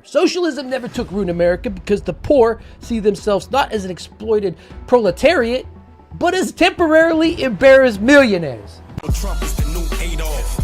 Socialism never took root in America because the poor see themselves not as an exploited proletariat, but as temporarily embarrassed millionaires. Trump is the new Adolf.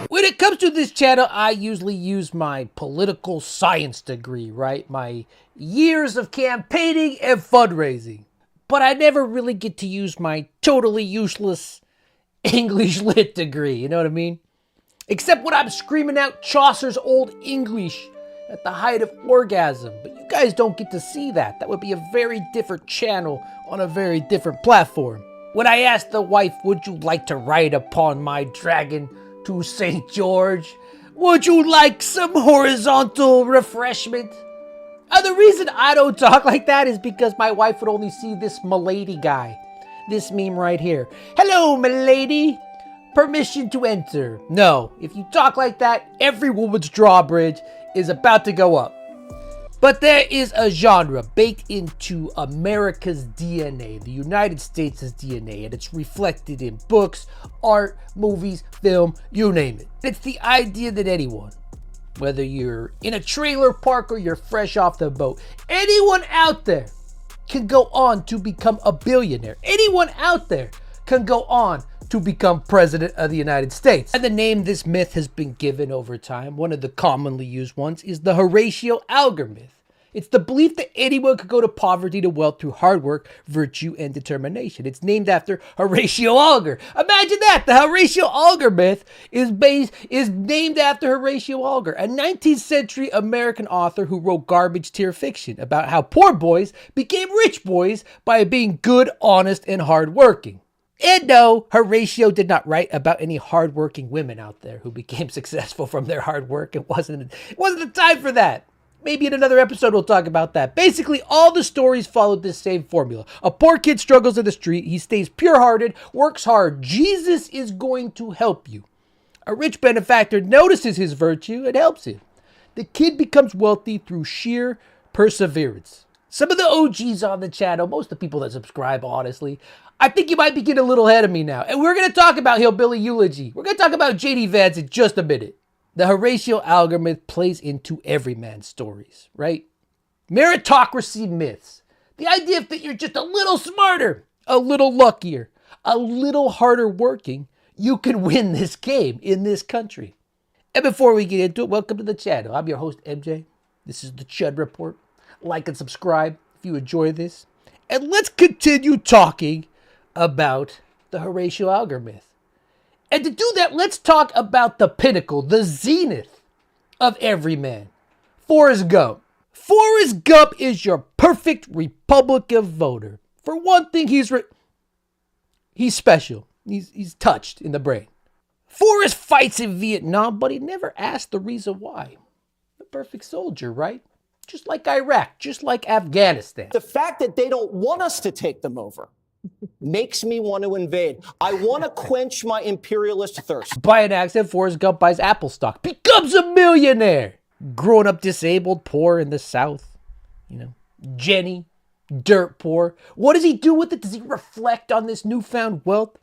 When it comes to this channel, I usually use my political science degree, right? My years of campaigning and fundraising. But I never really get to use my totally useless English lit degree, you know what I mean? Except when I'm screaming out Chaucer's Old English at the height of orgasm. But you guys don't get to see that. That would be a very different channel on a very different platform. When I asked the wife, would you like to ride upon my dragon to St. George? Would you like some horizontal refreshment? And the reason I don't talk like that is because my wife would only see this milady guy. This meme right here. Hello, milady. Permission to enter. No, if you talk like that, every woman's drawbridge is about to go up. But there is a genre baked into America's DNA, the United States' DNA, and it's reflected in books, art, movies, film, you name it. It's the idea that anyone, whether you're in a trailer park or you're fresh off the boat, anyone out there can go on to become a billionaire. Anyone out there can go on to become president of the United States. And the name this myth has been given over time, one of the commonly used ones, is the Horatio Alger myth. It's the belief that anyone could go to poverty to wealth through hard work, virtue, and determination. It's named after Horatio Alger. Imagine that! The Horatio Alger myth is named after Horatio Alger, a 19th century American author who wrote garbage tier fiction about how poor boys became rich boys by being good, honest, and hardworking. And no, Horatio did not write about any hardworking women out there who became successful from their hard work. It wasn't the time for that. Maybe in another episode we'll talk about that. Basically, all the stories followed this same formula. A poor kid struggles in the street. He stays pure-hearted, works hard. Jesus is going to help you. A rich benefactor notices his virtue and helps him. The kid becomes wealthy through sheer perseverance. Some of the OGs on the channel, most of the people that subscribe, honestly, I think you might be getting a little ahead of me now. And we're going to talk about Hillbilly Elegy. We're going to talk about J.D. Vance in just a minute. The Horatio Alger myth plays into every man's stories, right? Meritocracy myths. The idea that you're just a little smarter, a little luckier, a little harder working, you can win this game in this country. And before we get into it, welcome to the channel. I'm your host, MJ. This is the Chud Report. Like and subscribe if you enjoy this. And let's continue talking about the Horatio Alger myth. And to do that, let's talk about the pinnacle, the zenith of every man. Forrest Gump. Forrest Gump is your perfect Republican voter. For one thing, he's special. He's touched in the brain. Forrest fights in Vietnam, but he never asked the reason why. The perfect soldier, right? Just like Iraq, just like Afghanistan. The fact that they don't want us to take them over makes me want to invade. I want to quench my imperialist thirst. By an accident, Forrest Gump buys Apple stock, becomes a millionaire. Growing up disabled, poor in the South. You know, Jenny, dirt poor. What does he do with it? Does he reflect on this newfound wealth?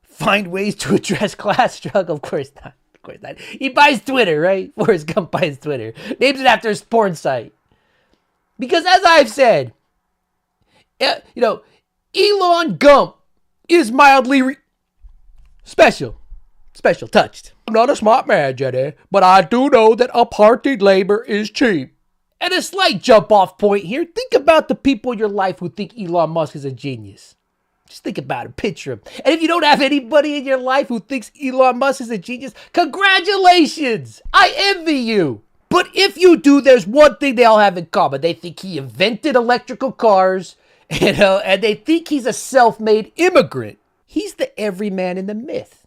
Find ways to address class struggle? Of course not. Of course not. He buys Twitter, right? Forrest Gump buys Twitter. Names it after his porn site. Because as I've said, Elon Gump is mildly special, touched. I'm not a smart man, Jenny, but I do know that apartheid labor is cheap. And a slight jump off point here, think about the people in your life who think Elon Musk is a genius. Just think about it, picture him. And if you don't have anybody in your life who thinks Elon Musk is a genius, congratulations! I envy you. But if you do, there's one thing they all have in common. They think he invented electrical cars, and they think he's a self-made immigrant. He's the everyman in the myth.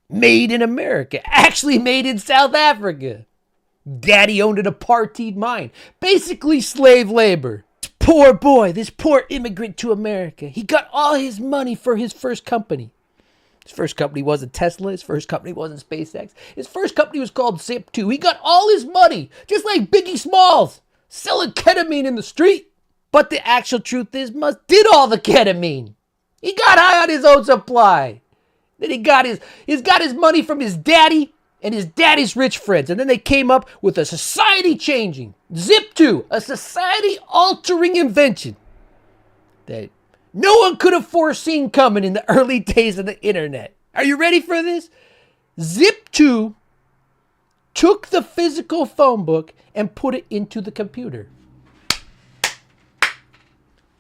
Made in America. Actually made in South Africa. Daddy owned an apartheid mine. Basically slave labor. This poor boy, this poor immigrant to America. He got all his money for his first company. His first company wasn't Tesla. His first company wasn't SpaceX. His first company was called Zip2. He got all his money, just like Biggie Smalls, selling ketamine in the street. But the actual truth is, Musk did all the ketamine. He got high on his own supply. Then he's got his money from his daddy and his daddy's rich friends. And then they came up with a society-changing, Zip2, a society-altering invention that no one could have foreseen coming in the early days of the internet. Are you ready for this? Zip2 took the physical phone book and put it into the computer.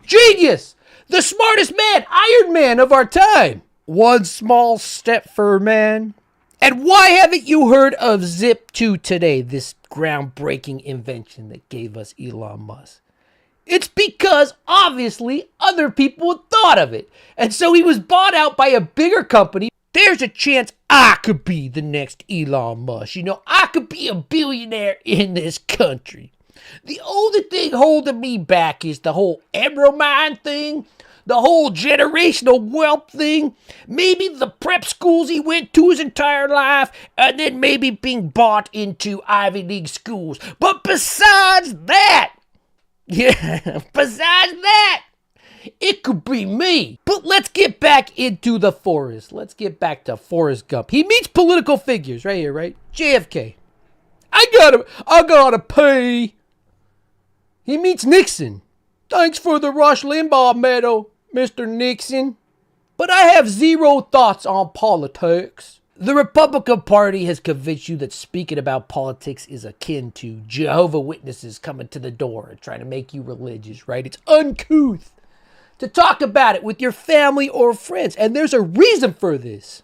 Genius! The smartest man, Iron Man of our time. One small step for man. And why haven't you heard of Zip2 today, this groundbreaking invention that gave us Elon Musk? It's because, obviously, other people had thought of it. And so he was bought out by a bigger company. There's a chance I could be the next Elon Musk. You know, I could be a billionaire in this country. The only thing holding me back is the whole emerald mine thing, the whole generational wealth thing, maybe the prep schools he went to his entire life, and then maybe being bought into Ivy League schools. But besides that, it could be me. But let's get back into the forest. Let's get back to Forrest Gump. He meets political figures right here, right? JFK. I gotta pay. He meets Nixon. Thanks for the Rush Limbaugh medal, Mr. Nixon. But I have zero thoughts on politics. The Republican Party has convinced you that speaking about politics is akin to Jehovah's Witnesses coming to the door and trying to make you religious, right? It's uncouth to talk about it with your family or friends. And there's a reason for this.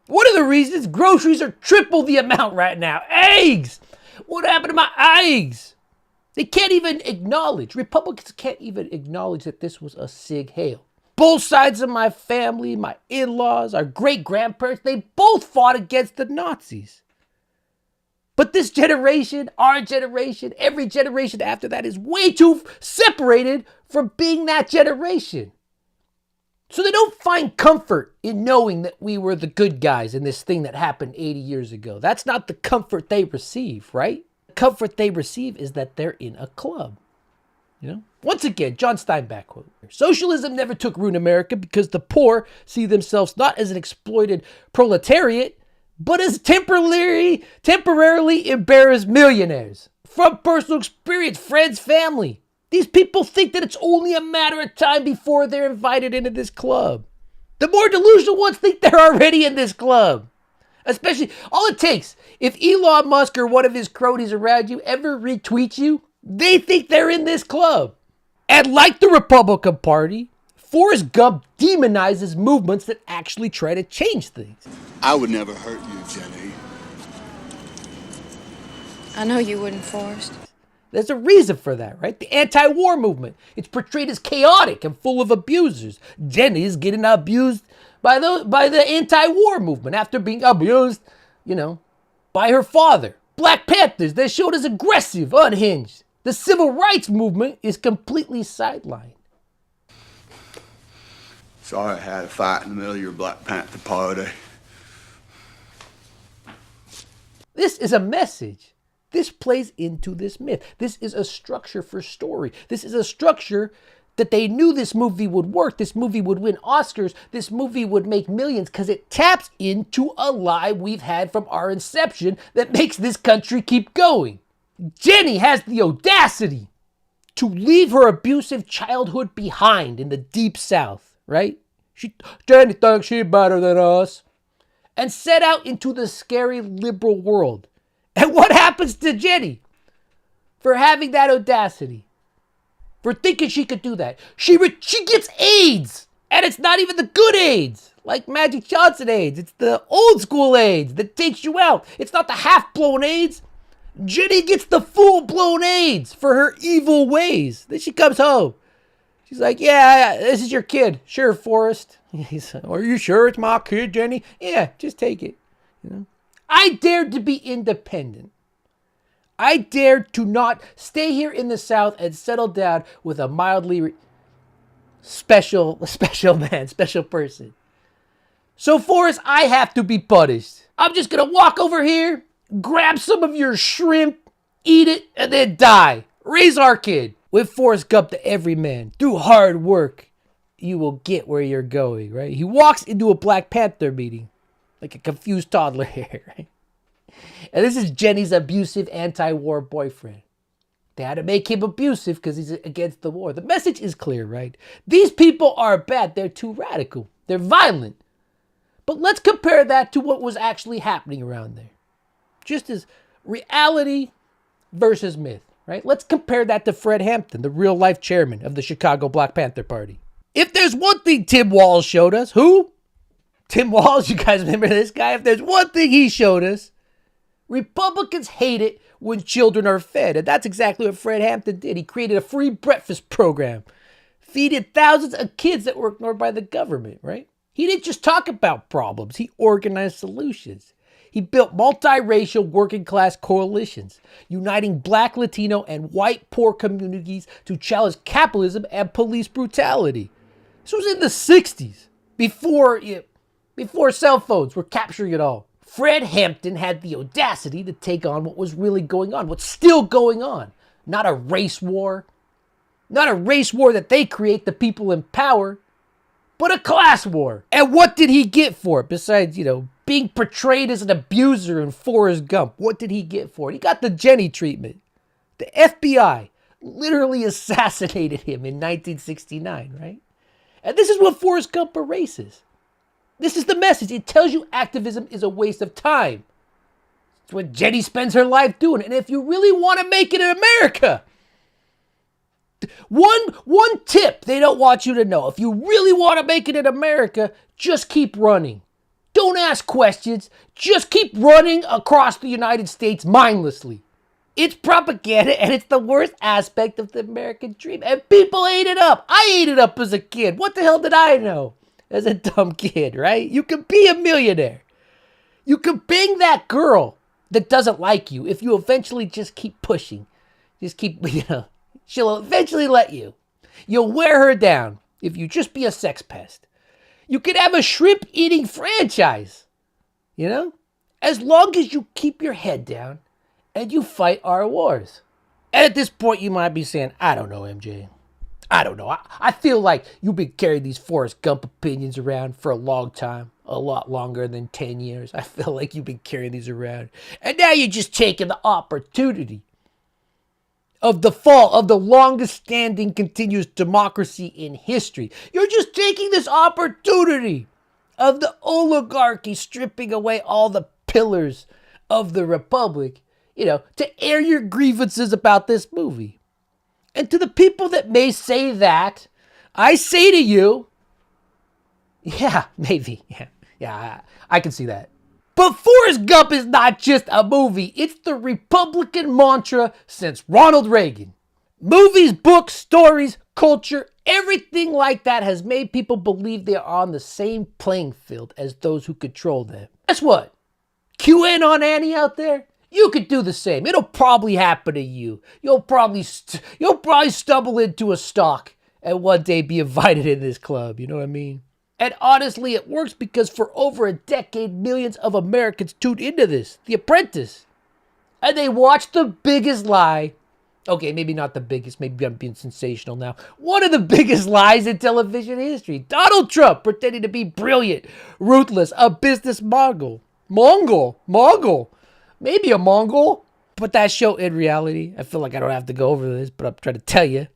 One of the reasons, groceries are triple the amount right now. Eggs! What happened to my eggs? They can't even acknowledge, Republicans can't even acknowledge that this was a Sig Heil. Both sides of my family, my in-laws, our great-grandparents, they both fought against the Nazis. But this generation, our generation, every generation after that is way too separated from being that generation. So they don't find comfort in knowing that we were the good guys in this thing that happened 80 years ago. That's not the comfort they receive, right? The comfort they receive is that they're in a club. You know? Once again, John Steinbeck quote. Socialism never took root in America because the poor see themselves not as an exploited proletariat, but as temporarily embarrassed millionaires. From personal experience, friends, family. These people think that it's only a matter of time before they're invited into this club. The more delusional ones think they're already in this club. Especially, all it takes, if Elon Musk or one of his cronies around you ever retweets you, they think they're in this club. And like the Republican Party, Forrest Gump demonizes movements that actually try to change things. I would never hurt you, Jenny. I know you wouldn't, Forrest. There's a reason for that, right? The anti-war movement. It's portrayed as chaotic and full of abusers. Jenny's getting abused by the anti-war movement after being abused, by her father. Black Panthers, they're showed as aggressive, unhinged. The civil rights movement is completely sidelined. Sorry I had a fight in the middle of your Black Panther party. This is a message. This plays into this myth. This is a structure for story. This is a structure that they knew this movie would work. This movie would win Oscars. This movie would make millions because it taps into a lie we've had from our inception that makes this country keep going. Jenny has the audacity to leave her abusive childhood behind in the deep South, right? Jenny thinks she's better than us. And set out into the scary liberal world. And what happens to Jenny for having that audacity? For thinking she could do that? She gets AIDS. And it's not even the good AIDS. Like Magic Johnson AIDS. It's the old school AIDS that takes you out. It's not the half-blown AIDS. Jenny gets the full-blown AIDS for her evil ways. Then she comes home. She's like, yeah, this is your kid. Sure, Forrest. He's like, are you sure it's my kid, Jenny? Yeah, just take it. I dared to be independent. I dared to not stay here in the South and settle down with a mildly special man, special person. So, Forrest, I have to be punished. I'm just going to walk over here, grab some of your shrimp, eat it, and then die. Raise our kid. With Forrest Gump to every man, through hard work, you will get where you're going, right? He walks into a Black Panther meeting like a confused toddler here, right? And this is Jenny's abusive anti-war boyfriend. They had to make him abusive because he's against the war. The message is clear, right? These people are bad. They're too radical. They're violent. But let's compare that to what was actually happening around there. Just as reality versus myth, right? Let's compare that to Fred Hampton, the real-life chairman of the Chicago Black Panther Party. If there's one thing Tim Walz showed us, who? Tim Walz, you guys remember this guy? If there's one thing he showed us, Republicans hate it when children are fed. And that's exactly what Fred Hampton did. He created a free breakfast program, feeding thousands of kids that were ignored by the government, right? He didn't just talk about problems. He organized solutions. He built multiracial working class coalitions, uniting Black, Latino, and white poor communities to challenge capitalism and police brutality. This was in the 60s, before cell phones were capturing it all. Fred Hampton had the audacity to take on what was really going on, what's still going on. Not a race war. Not a race war that they create, the people in power, but a class war. And what did he get for it? Besides, being portrayed as an abuser in Forrest Gump. What did he get for it? He got the Jenny treatment. The FBI literally assassinated him in 1969, right? And this is what Forrest Gump erases. This is the message. It tells you activism is a waste of time. It's what Jenny spends her life doing. And if you really want to make it in America, one tip they don't want you to know. If you really want to make it in America, just keep running. Don't ask questions. Just keep running across the United States mindlessly. It's propaganda, and it's the worst aspect of the American dream. And people ate it up. I ate it up as a kid. What the hell did I know as a dumb kid, right? You can be a millionaire. You can bang that girl that doesn't like you if you eventually just keep pushing. Just keep, she'll eventually let you. You'll wear her down if you just be a sex pest. You could have a shrimp-eating franchise, as long as you keep your head down and you fight our wars. And at this point, you might be saying, I don't know, MJ. I don't know. I feel like you've been carrying these Forrest Gump opinions around for a long time, a lot longer than 10 years. I feel like you've been carrying these around. And now you're just taking the opportunity of the fall of the longest standing continuous democracy in history. You're just taking this opportunity of the oligarchy stripping away all the pillars of the republic, to air your grievances about this movie. And to the people that may say that, I say to you, yeah, maybe. Yeah, I can see that. But Forrest Gump is not just a movie. It's the Republican mantra since Ronald Reagan. Movies, books, stories, culture, everything like that has made people believe they are on the same playing field as those who control them. Guess what? QAnon Annie out there? You could do the same. It'll probably happen to you. You'll probably stumble into a stock and one day be invited in this club. You know what I mean? And honestly, it works because for over a decade, millions of Americans tuned into this, The Apprentice. And they watched the biggest lie. Okay, maybe not the biggest. Maybe I'm being sensational now. One of the biggest lies in television history. Donald Trump pretending to be brilliant, ruthless, a business Mongol. Maybe a Mongol. But that show, in reality, I feel like I don't have to go over this, but I'm trying to tell you.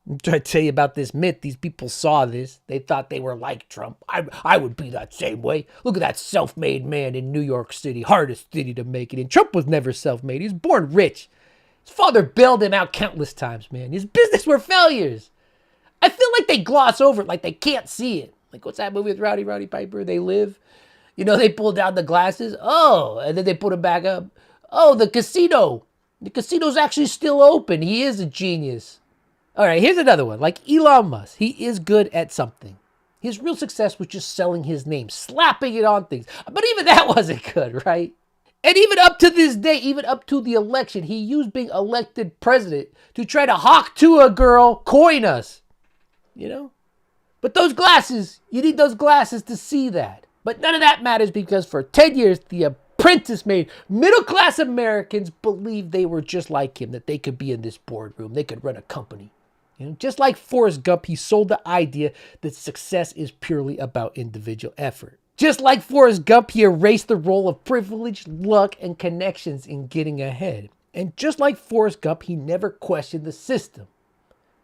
I'm trying to tell you about this myth. These people saw this. They thought they were like Trump. I would be that same way. Look at that self-made man in New York City. Hardest city to make it in. Trump was never self-made. He was born rich. His father bailed him out countless times, man. His business were failures. I feel like they gloss over it, like they can't see it. Like, what's that movie with Rowdy Piper? They Live? They pull down the glasses. Oh, and then they put them back up. Oh, the casino. The casino's actually still open. He is a genius. All right, here's another one. Like Elon Musk, he is good at something. His real success was just selling his name, slapping it on things. But even that wasn't good, right? And even up to this day, even up to the election, he used being elected president to try to hawk to a girl, coin us. But those glasses, you need those glasses to see that. But none of that matters because for 10 years, The Apprentice made middle-class Americans believe they were just like him, that they could be in this boardroom, they could run a company. Just like Forrest Gump, he sold the idea that success is purely about individual effort. Just like Forrest Gump, he erased the role of privilege, luck, and connections in getting ahead. And just like Forrest Gump, he never questioned the system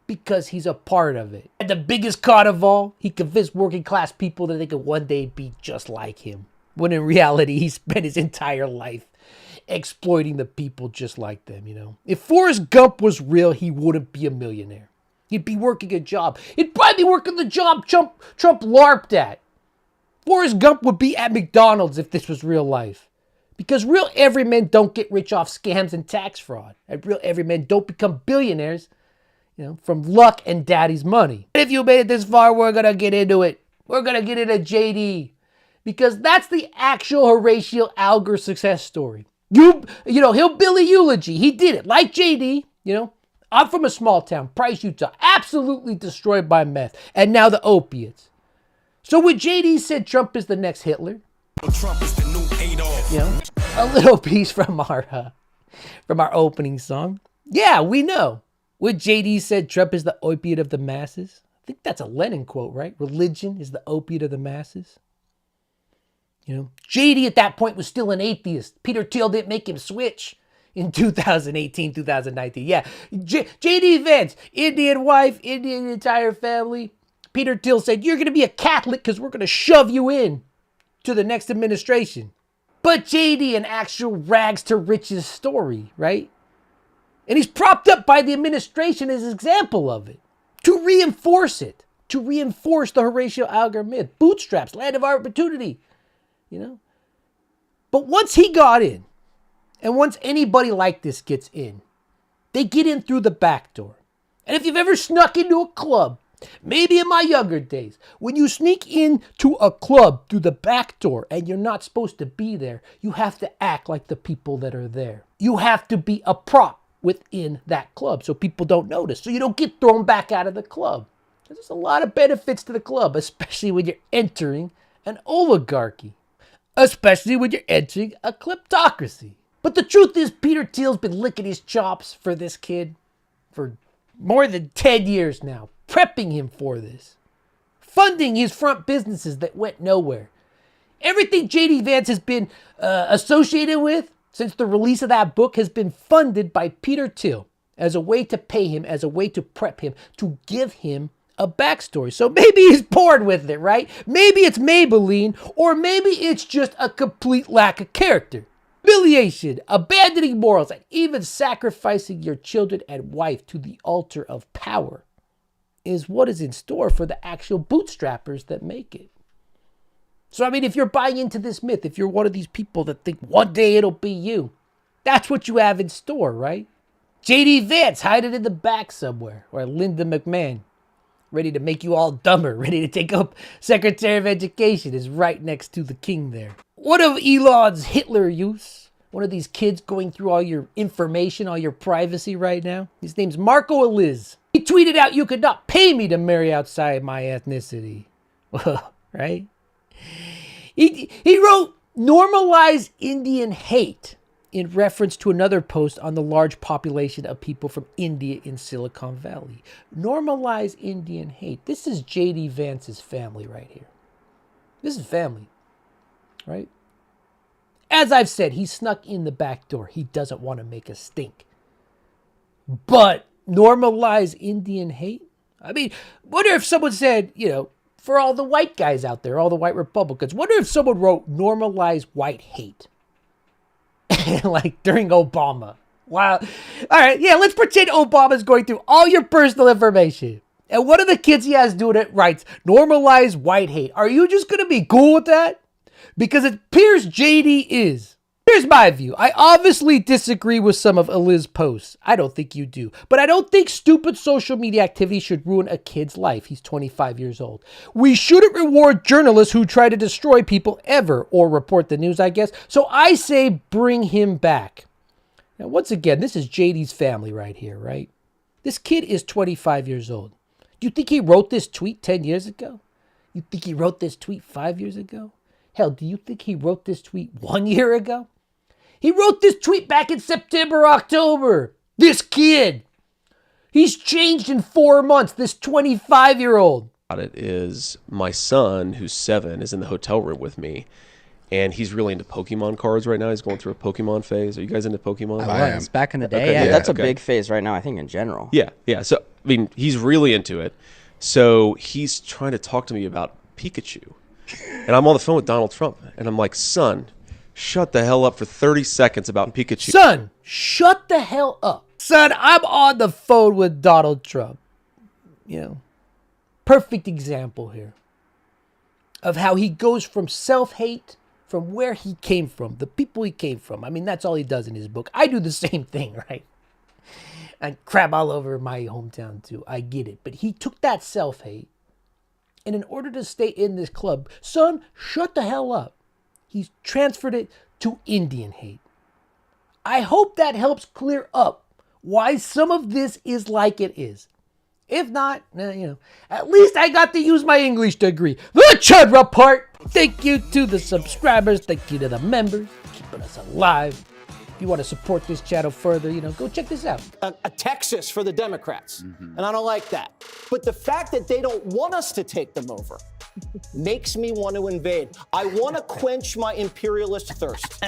because he's a part of it. And the biggest con of all, he convinced working class people that they could one day be just like him, when in reality, he spent his entire life exploiting the people just like them, If Forrest Gump was real, he wouldn't be a millionaire. He'd be working a job. He'd probably be working the job Trump LARPed at. Forrest Gump would be at McDonald's if this was real life. Because real everymen don't get rich off scams and tax fraud. And real everymen don't become billionaires, from luck and daddy's money. If you made it this far, we're going to get into it. We're going to get into JD. Because that's the actual Horatio Alger success story. Hillbilly Elegy. He did it. Like JD, I'm from a small town, Price, Utah. Absolutely destroyed by meth. And now the opiates. So when JD said Trump is the next Hitler, Trump is the new Adolf. a little piece from our opening song. Yeah, we know. When JD said Trump is the opiate of the masses, I think that's a Lenin quote, right? Religion is the opiate of the masses. JD at that point was still an atheist. Peter Thiel didn't make him switch in 2018, 2019. Yeah, JD Vance, Indian wife, Indian entire family. Peter Thiel said, you're going to be a Catholic because we're going to shove you in to the next administration. But JD, an actual rags to riches story, right? And he's propped up by the administration as an example of it. To reinforce it. To reinforce the Horatio Alger myth. Bootstraps, land of opportunity. But once he got in, and once anybody like this gets in, they get in through the back door. And if you've ever snuck into a club, maybe in my younger days, when you sneak into a club through the back door and you're not supposed to be there, you have to act like the people that are there. You have to be a prop within that club so people don't notice, so you don't get thrown back out of the club. There's a lot of benefits to the club, especially when you're entering an oligarchy, especially when you're entering a kleptocracy. But the truth is, Peter Thiel's been licking his chops for this kid for more than 10 years now, prepping him for this, funding his front businesses that went nowhere. Everything JD Vance has been associated with since the release of that book has been funded by Peter Thiel as a way to pay him, as a way to prep him, to give him a backstory. So maybe he's bored with it, right? Maybe it's Maybelline, or maybe it's just a complete lack of character. Humiliation, abandoning morals, and even sacrificing your children and wife to the altar of power is what is in store for the actual bootstrappers that make it. So, if you're buying into this myth, if you're one of these people that think one day it'll be you, that's what you have in store, right? JD Vance hiding in the back somewhere, or Linda McMahon, ready to make you all dumber, ready to take up Secretary of Education, is right next to the king there. One of Elon's Hitler youths, one of these kids going through all your information, all your privacy right now. His name's Marco Eliz. He tweeted out, you could not pay me to marry outside my ethnicity. Right? He wrote, normalize Indian hate in reference to another post on the large population of people from India in Silicon Valley. Normalize Indian hate. This is JD Vance's family right here. This is family, right? As I've said, he snuck in the back door. He doesn't want to make a stink. But normalize Indian hate? Wonder if someone said, for all the white guys out there, all the white Republicans, wonder if someone wrote normalize white hate. Like during Obama. Wow. All right, yeah, let's pretend Obama's going through all your personal information. And one of the kids he has doing it writes, normalize white hate. Are you just going to be cool with that? Because it appears JD is. Here's my view. I obviously disagree with some of Eliz's posts. I don't think you do. But I don't think stupid social media activity should ruin a kid's life. He's 25 years old. We shouldn't reward journalists who try to destroy people ever, or report the news, I guess. So I say bring him back. Now, once again, this is JD's family right here, right? This kid is 25 years old. Do you think he wrote this tweet 10 years ago? You think he wrote this tweet 5 years ago? Hell, do you think he wrote this tweet 1 year ago? He wrote this tweet back in September, October. This kid He's changed in 4 months, this 25-year-old. It is my son, who's 7, is in the hotel room with me, and he's really into Pokemon cards right now. He's going through a Pokemon phase. Are you guys into Pokemon? I was back in the day. Okay, Yeah, That's a big phase right now, I think, in general. Yeah. So, I mean, he's really into it. So he's trying to talk to me about Pikachu. And I'm on the phone with Donald Trump, and I'm like, son, shut the hell up for 30 seconds about Pikachu. Son, shut the hell up. Son, I'm on the phone with Donald Trump. You know, perfect example here of how he goes from self-hate, from where he came from, the people he came from. I mean, that's all he does in his book. I do the same thing, right? I crap all over my hometown too. I get it. But he took that self-hate, and in order to stay in this club, son, shut the hell up. He's transferred it to Indian hate. I hope that helps clear up why some of this is like it is. If not, at least I got to use my English degree. The Chud Report. Thank you to the subscribers. Thank you to the members. Keeping us alive. If you want to support this channel further, go check this out. A Texas for the Democrats. And I don't like that. But the fact that they don't want us to take them over makes me want to invade. I want to quench my imperialist thirst.